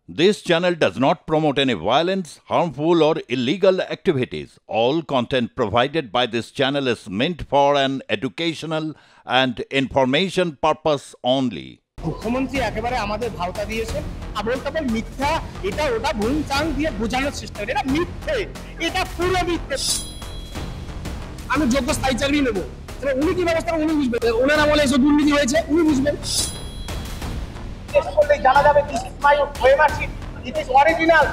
This channel does not promote any violence, harmful, or illegal activities. All content provided by this channel is meant for an educational and information purpose only. মুখ্যমন্ত্রী একেবারে আমাদের ভাওতা দিয়েছেন আবল তাবল মিথ্যা এটা ওটা ভুল চাং দিয়ে বোঝানোর চেষ্টা করে এটা মিথ্যে এটা পুরো মিথ্যে আমি যোগ্য স্থায়ী চাকরি নেব তাহলে উনি কি ব্যবস্থা উনি বুঝবেন ওনার আমলে এসব দুর্নীতি হয়েছে উনি বুঝবেন করলেই জানা যাবে দিস ইজ মাই ওয়েমারশিপ ইট ইজ অরিজিনাল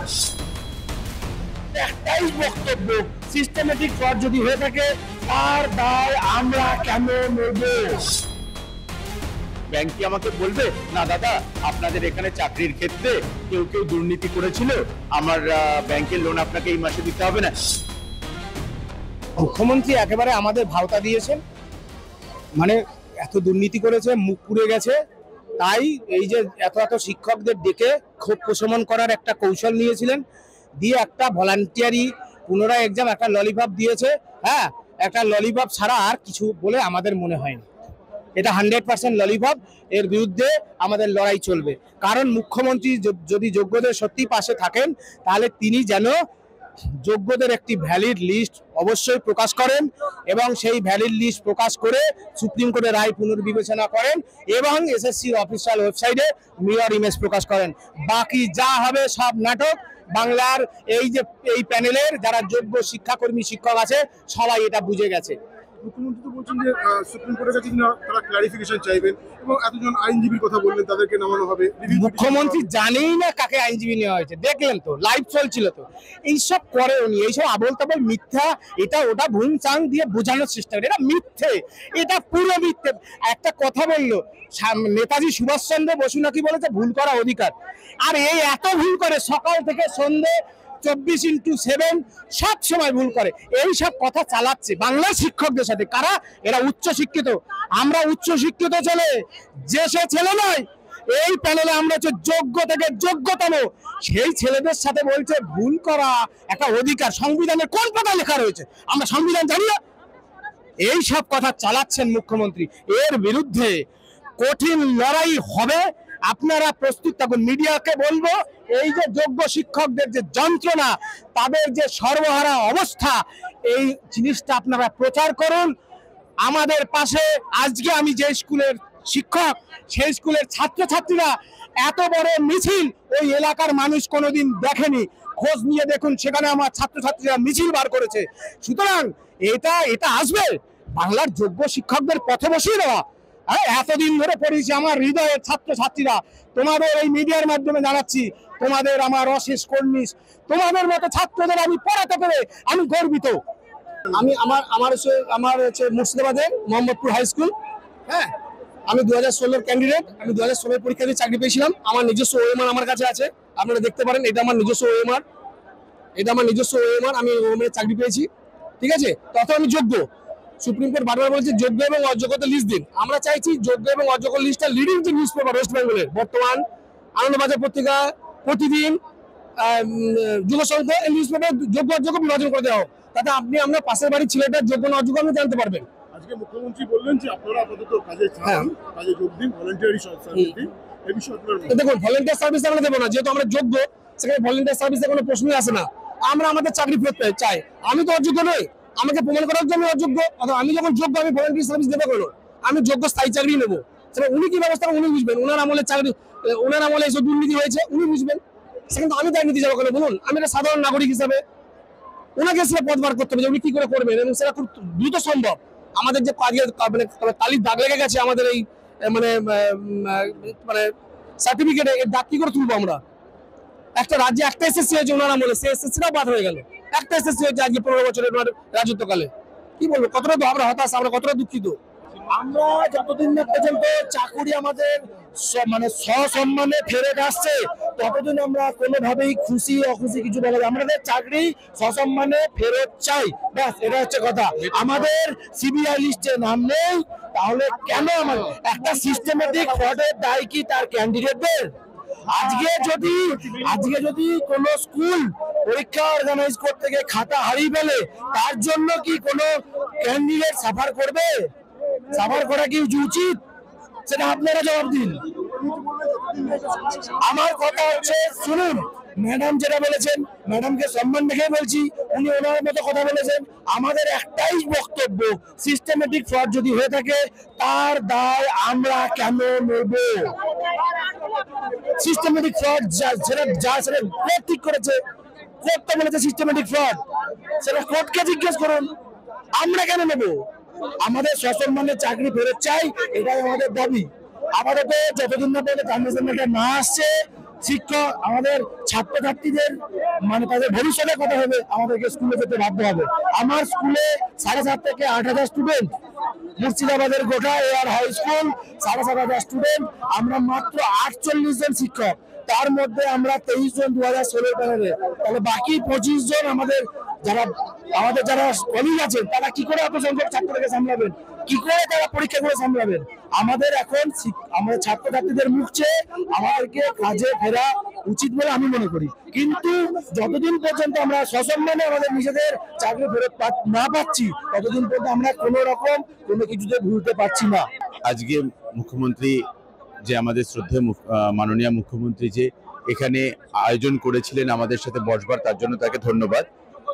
একটাই বক্তব্য সিস্টেমেটিক ফ্রড যদি হয়ে থাকে তার দায় আমরা কেন নেব ব্যাংক কি আমাকে বলবে না দাদা আপনাদের এখানে চাকরির ক্ষেত্রে কেউ কেউ দুর্নীতি করেছিল আমার ব্যাংকের লোন আপনাকে এই মাসে দিতে হবে না মুখ্যমন্ত্রী একেবারে আমাদের ভাওতা দিয়েছেন মানে এত দুর্নীতি করেছে মুখ পুড়ে গেছে তাই এই যে এত এত শিক্ষকদের ডেকে ক্ষোভ প্রশমন করার একটা কৌশল নিয়েছিলেন দিয়ে একটা ভলান্টিয়ারি পুনরায় এক্সাম একটা ললিপপ দিয়েছে হ্যাঁ একটা ললিপপ ছাড়া আর কিছু বলে আমাদের মনে হয়নি এটা 100% ললিপপ এর বিরুদ্ধে আমাদের লড়াই চলবে কারণ মুখ্যমন্ত্রী যদি যোগ্যদের সত্যি পাশে থাকেন তাহলে তিনি যেন যোগ্যদের একটি ভ্যালিড লিস্ট অবশ্যই প্রকাশ করেন এবং সেই ভ্যালিড লিস্ট প্রকাশ করে সুপ্রিম কোর্টের রায় পুনর্বিবেচনা করেন এবং এসএসসির অফিসিয়াল ওয়েবসাইটে মিরর ইমেজ প্রকাশ করেন বাকি যা হবে সব নাটক বাংলার এই যে এই প্যানেলের যারা যোগ্য শিক্ষাকর্মী শিক্ষক আছে সবাই এটা বুঝে গেছে মুখ্যমন্ত্রী তো বলছেন যে সুপ্রিম কোর্টের কাছে তারা ক্লারিফিকেশন চাইবেন এবং এতজন আইনজীবীর কথা বললেন তাদেরকে নামানো হবে মুখ্যমন্ত্রী জানেই না কাকে আইনজীবী নেওয়া হয়েছে দেখলেন তো লাইভ চলছিল তো এইসব করে উনি এইসব আবল তাবল মিথ্যা এটা ওটা ভুল চাং দিয়ে বোঝানোর চেষ্টা করে এটা মিথ্যে এটা পুরো মিথ্যে একটা কথা বললো নেতাজি সুভাষচন্দ্র বসু নাকি বলেছে ভুল করা অধিকার আর এই এত ভুল করে সকাল থেকে সন্ধ্যে 24x7 সব সময় ভুল করে এই সব কথা চালাচ্ছে বাংলার শিক্ষকদের সাথে কারা এরা উচ্চ শিক্ষিত আমরা উচ্চ শিক্ষিত ছেলে যে সে ছেলে নয় এই প্যানেলে আমরা হচ্ছে যোগ্য থেকে যোগ্যতম সেই ছেলেদের সাথে বলছে ভুল করা একটা অধিকার সংবিধানের কোন পাতায় লেখা রয়েছে আমরা সংবিধান জানি না এই সব কথা চালাচ্ছেন মুখ্যমন্ত্রী এর বিরুদ্ধে কঠিন লড়াই হবে আপনারা প্রস্তুত থাকুন মিডিয়াকে বলবো এই যে যোগ্য শিক্ষকদের যে যন্ত্রণা তাদের যে সর্বহারা অবস্থা এই জিনিসটা আপনারা প্রচার করুন আমাদের পাশে আজকে আমি যে স্কুলের শিক্ষক সেই স্কুলের ছাত্রছাত্রীরা এত বড় মিছিল ওই এলাকার মানুষ কোনোদিন দেখেনি খোঁজ নিয়ে দেখুন সেখানে আমার ছাত্রছাত্রীরা মিছিল বার করেছে সুতরাং এটা আসবে বাংলার যোগ্য শিক্ষকদের পথে বসিয়ে দেওয়া এতদিন ধরে পড়েছি আমার হৃদয়ের ছাত্রছাত্রীরা তোমাদের এই মিডিয়ার মাধ্যমে জানাচ্ছি তোমাদের আমার অশেষ কর্নিশ তোমাদের মতো ছাত্রদের আমি পড়াতে পেরে আমি গর্বিত আমি আমার হচ্ছে মুর্শিদাবাদের মোহাম্মদপুর হাই স্কুল হ্যাঁ আমি 2016 ক্যান্ডিডেট আমি 2016 পরীক্ষা দিয়ে চাকরি পেয়েছিলাম আমার নিজস্ব ওএমআর আমার কাছে আছে আপনারা দেখতে পারেন এটা আমার নিজস্ব ওএমআর আমি ওএমআর চাকরি পেয়েছি ঠিক আছে তত আমি যোগ্য সুপ্রিম কোর্ট বারবার বলেছে যোগ্য এবং অযোগ্যতা লিস্ট দিন আমরা চাইছি যোগ্য এবং অযোগ্য লিস্টটা লিডিং যে নিউজ পেপার ওয়েস্ট বেঙ্গলের বর্তমান আনন্দবাজার পত্রিকা প্রতিদিন যুগসংখ্যা এই নিউজ পেপার যোগ্য অযোগ্য বিভাজন করে দেওয়া হোক তাতে আপনি আপনার পাশের বাড়ির ছেলেটা যোগ্য না অযোগ্য আপনি জানতে পারবেন আজকে মুখ্যমন্ত্রী বললেন যে আপনারা আপাতত কাজে যোগ দিন ভলান্টিয়ারি সার্ভিস দিন এই বিষয়ে আপনারা দেখুন ভলান্টিয়ার সার্ভিস আমরা দেবো না যেহেতু আমরা যোগ্য সেখানে ভলান্টিয়ার সার্ভিসে কোনো প্রশ্নই আসে না আমরা আমাদের চাকরি ফেরত চাই আমি তো অযোগ্য নই আমাকে প্রমাণ করার জন্য অযোগ্য আমি যখন যোগ্য আমি ভলান্টিয়ার সার্ভিস দেবো কেন আমি যোগ্য স্থায়ী চাকরি নেবো সেটা উনি কি ব্যবস্থা উনি বুঝবেন ওনার আমলে চাকরি ওনার আমলে এসব দুর্নীতি হয়েছে উনি বুঝবেন সেখানে তো আমি দায় নিতে যাবো কেন বলুন আমি একটা সাধারণ নাগরিক হিসাবে ওনাকে সেটা পথ বার করতে হবে যে উনি কি করে করবেন এবং সেটা খুব দ্রুত সম্ভব আমাদের যে মানে তালির দাগ লেগে গেছে আমাদের এই মানে সার্টিফিকেটে এর দাগ কি করে তুলবো আমরা একটা রাজ্যে একটা এসএসসি হয়েছে ওনার আমলে সেই এসএসসিটাও বাদ হয়ে গেল একটা এসএসসি হয়েছে আজকে 15 বছরের ওনার রাজত্বকালে কি বলবো কতটা তো আমরা হতাশ আমরা কতটা দুঃখিত আমরা যতদিন না পর্যন্ত চাকুরি আমাদের মানে সসম্মানে ফেরত আসছে ততদিন আমরা কোনোভাবেই খুশি অখুশি কিছু বলা যায় আমাদের চাকরি সসম্মানে ফেরত চাই ব্যাস এটা হচ্ছে কথা আমাদের সিবিআই লিস্টে নাম নেই তাহলে কেন আমার একটা সিস্টেমেটিক ফ্রডের দায় কি তার ক্যান্ডিডেটদের আজকে যদি কোন স্কুল পরীক্ষা অর্গানাইজ করতে গিয়ে খাতা হারিয়ে ফেলে তার জন্য কি কোনো ক্যান্ডিডেট সাফার করবে সাফার করা কি উচিত সেটা আপনারা জবাব দিন আমার কথা হচ্ছে শুনুন, ম্যাডাম যেটা বলেছেন, ম্যাডামকে সম্মান রেখে বলছি, উনি ওনার মতো কথা বলেছেন। আমাদের একটাই বক্তব্য, সিস্টেমেটিক ফ্রড যদি হয়ে থাকে তার দায় আমরা কেন নেব? সিস্টেমেটিক ফ্রড সেটা কোর্ট ঠিক করেছে, কোর্ট তো বলেছে সিস্টেমেটিক ফ্রড, সেটা কোর্টকে জিজ্ঞেস করুন, আমরা কেন নেব? আমাদের সসম্মানের চাকরি ফেরত চাই, এটাই আমাদের দাবি। আপাতত যতদিন না পর্যন্ত ট্রান্সফরমেশনটা না আসছে, শিক্ষক আমাদের ছাত্রছাত্রীদের মানে তাদের ভবিষ্যতের কথা হবে, আমাদেরকে স্কুলে যেতে বাধ্য হবে। আমার স্কুলে 7,500 থেকে 8,000 স্টুডেন্ট, মুর্শিদাবাদের গোটা এয়ার হাই স্কুল 7,500 স্টুডেন্ট, আমরা মাত্র 48 জন শিক্ষক, তার মধ্যে আমরা 23 জন 2016 প্যানেলে, তাহলে বাকি 25 জন আমাদের যারা কলিগ আছেন তারা কি করে এত সংখ্যক ছাত্রদেরকে সামলাবেন, কি করে তারা পরীক্ষা করে সামলাবেন? আমাদের এখন আমাদের ছাত্রছাত্রীদের মুখ চেয়ে আমাদেরকে কাজে ফেরা উচিত বলে আমি মনে করি। কিন্তু যতদিন পর্যন্ত আমরা সসম্মানে আমাদের নিজেদের চাকরি ফেরত না পাচ্ছি, ততদিন পর্যন্ত আমরা কোনো রকম কোনো কিছুতে ভুলতে পারছি না। আজকে মুখ্যমন্ত্রী যে আমাদের শ্রদ্ধেয় মাননীয় মুখ্যমন্ত্রী যে এখানে আয়োজন করেছিলেন আমাদের সাথে বসবার, তার জন্য তাকে ধন্যবাদ।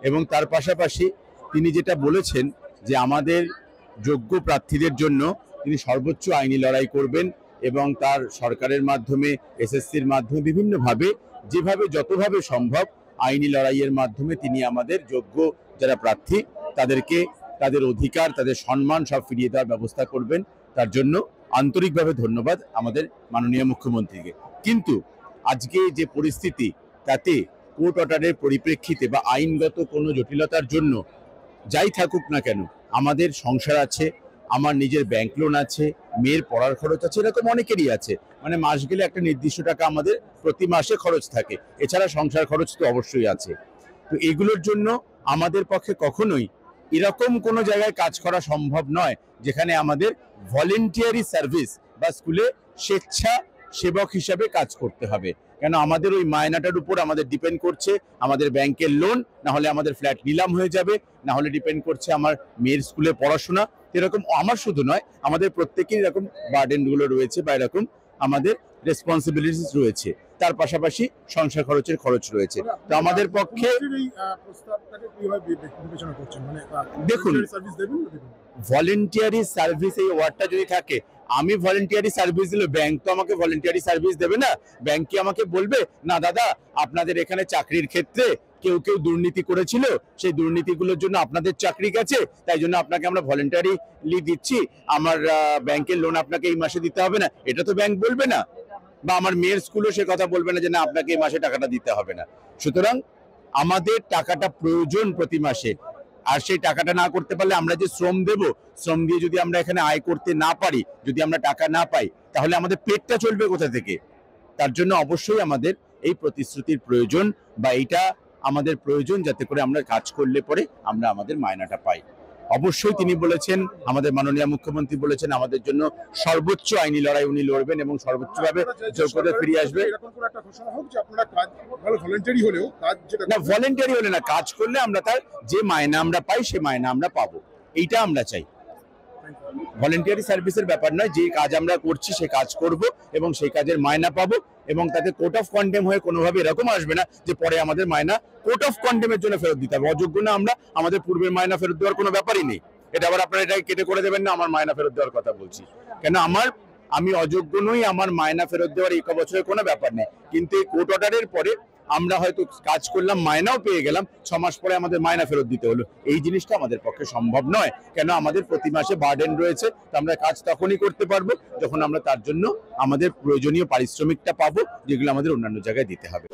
এবং তার পাশাপাশি তিনি যেটা বলেছেন যে আমাদের যোগ্য প্রার্থীদের জন্য তিনি সর্বোচ্চ আইনি লড়াই করবেন এবং তার সরকারের মাধ্যমে, এসএসসির মাধ্যমে বিভিন্নভাবে যেভাবে যতভাবে সম্ভব আইনি লড়াইয়ের মাধ্যমে তিনি আমাদের যোগ্য যারা প্রার্থী তাদেরকে তাদের অধিকার, তাদের সম্মান সব ফিরিয়ে দেওয়ার ব্যবস্থা করবেন। তার জন্য আন্তরিকভাবে ধন্যবাদ আমাদের মাননীয় মুখ্যমন্ত্রীকে। কিন্তু আজকে যে পরিস্থিতি, তাতে কোর্ট অর্ডারের পরিপ্রেক্ষিতে বা আইনগত কোনো জটিলতার জন্য যাই থাকুক না কেন, আমাদের সংসার আছে, আমার নিজের ব্যাংক লোন আছে, মেয়ের পড়ার খরচ আছে, এরকম অনেকেরই আছে। মানে মাস গেলে একটা নির্দিষ্ট টাকা আমাদের প্রতি মাসে খরচ থাকে, এছাড়া সংসার খরচ তো অবশ্যই আছে। তো এগুলোর জন্য আমাদের পক্ষে কখনোই এরকম কোনো জায়গায় কাজ করা সম্ভব নয় যেখানে আমাদের ভলেন্টিয়ারি সার্ভিস বা স্কুলে স্বেচ্ছা সেবক হিসাবে কাজ করতে হবে। কেন আমাদের ওই মায়নাটার উপর আমাদের ডিপেন্ড করছে আমাদের ব্যাংকের লোন, না হলে আমাদের ফ্ল্যাট নিলাম হয়ে যাবে, না হলে ডিপেন্ড করছে আমার মেয়ের স্কুলে পড়াশোনা। এরকম আমার শুধু নয়, আমাদের প্রত্যেকেরই এরকম বার্ডেনগুলো রয়েছে বা এরকম আমাদের রেসপন্সিবিলিটিস রয়েছে, তার পাশাপাশি সংসার খরচের খরচ রয়েছে। তো আমাদের পক্ষে দেখুন, ভলেন্টিয়ারি সার্ভিস এই ওয়ার্ডটা যদি থাকে, আমি ভলেন্টিয়ারি সার্ভিস দিলে ব্যাংক তো আমাকে ভলেন্টিয়ারি সার্ভিস দেবে না। ব্যাংক কি আমাকে বলবে না দাদা আপনাদের এখানে চাকরির ক্ষেত্রে কেউ কেউ দুর্নীতি করেছিল, সেই দুর্নীতিগুলোর জন্য আপনাদের চাকরি গেছে, তাই জন্য আপনাকে আমরা ভলেন্টারিলি দিচ্ছি, আমার ব্যাংকের লোন আপনাকে এই মাসে দিতে হবে না, এটা তো ব্যাংক বলবে না। বা আমার মেয়ের স্কুলও সে কথা বলবে না যে না আপনাকে এই মাসে টাকাটা দিতে হবে না। সুতরাং আমাদের টাকাটা প্রয়োজন প্রতি মাসে, আর সেই টাকাটা না করতে পারলে আমরা যে শ্রম দেব, শ্রম দিয়ে যদি আমরা এখানে আয় করতে না পারি, যদি আমরা টাকা না পাই, তাহলে আমাদের পেটটা চলবে কোথা থেকে? তার জন্য অবশ্যই আমাদের এই প্রতিশ্রুতির প্রয়োজন বা এইটা আমাদের প্রয়োজন, যাতে করে আমরা কাজ করলে পরে আমরা আমাদের মায়নাটা পাই। অবশ্যই তিনি বলেছেন, আমাদের মাননীয় মুখ্যমন্ত্রী বলেছেন আমাদের জন্য সর্বোচ্চ আইনি লড়াই উনি লড়বেন এবং সর্বোচ্চভাবে যোগ্যতা ফিরিয়ে আসবে। না ভলেন্টারি হলে না, কাজ করলে আমরা তার যে মায়না আমরা পাই সে মায়না আমরা পাবো, এইটা আমরা চাই। ভলেন্টিয়ারি সার্ভিসের ব্যাপার নয়, যে কাজ আমরা করছি সে কাজ করব এবং সেই কাজের মায়না পাবো, এবং তাতে কোর্ট অফ কন্ডেম হয়ে কোনোভাবে এরকম আসবে না যে পরে আমাদের মায়না কোর্ট অফ কন্ডেমের জন্য ফেরত দিতে হবে। অযোগ্য না আমরা, আমাদের পূর্বের মায়না ফেরত দেওয়ার কোনো ব্যাপারই নেই। এটা আবার আপনারা এটাকে কেটে করে দেবেন না, আমার মায়না ফেরত দেওয়ার কথা বলছি কেন? আমি অযোগ্য নই, আমার মায়না ফেরত দেওয়ার এই বছরের কোনো ব্যাপার নেই। কিন্তু এই কোর্ট অর্ডারের পরে আমরা হয়তো কাজ করলাম, মায়নাও পেয়ে গেলাম, 6 মাস পরে আমাদের মায়না ফেরত দিতে হলো, এই জিনিসটা আমাদের পক্ষে সম্ভব নয়। কেন? আমাদের প্রতি মাসে বার্ডেন রয়েছে, তো আমরা কাজ তখনই করতে পারবো যখন আমরা তার জন্য আমাদের প্রয়োজনীয় পারিশ্রমিকটা পাবো, যেগুলো আমাদের অন্যান্য জায়গায় দিতে হবে।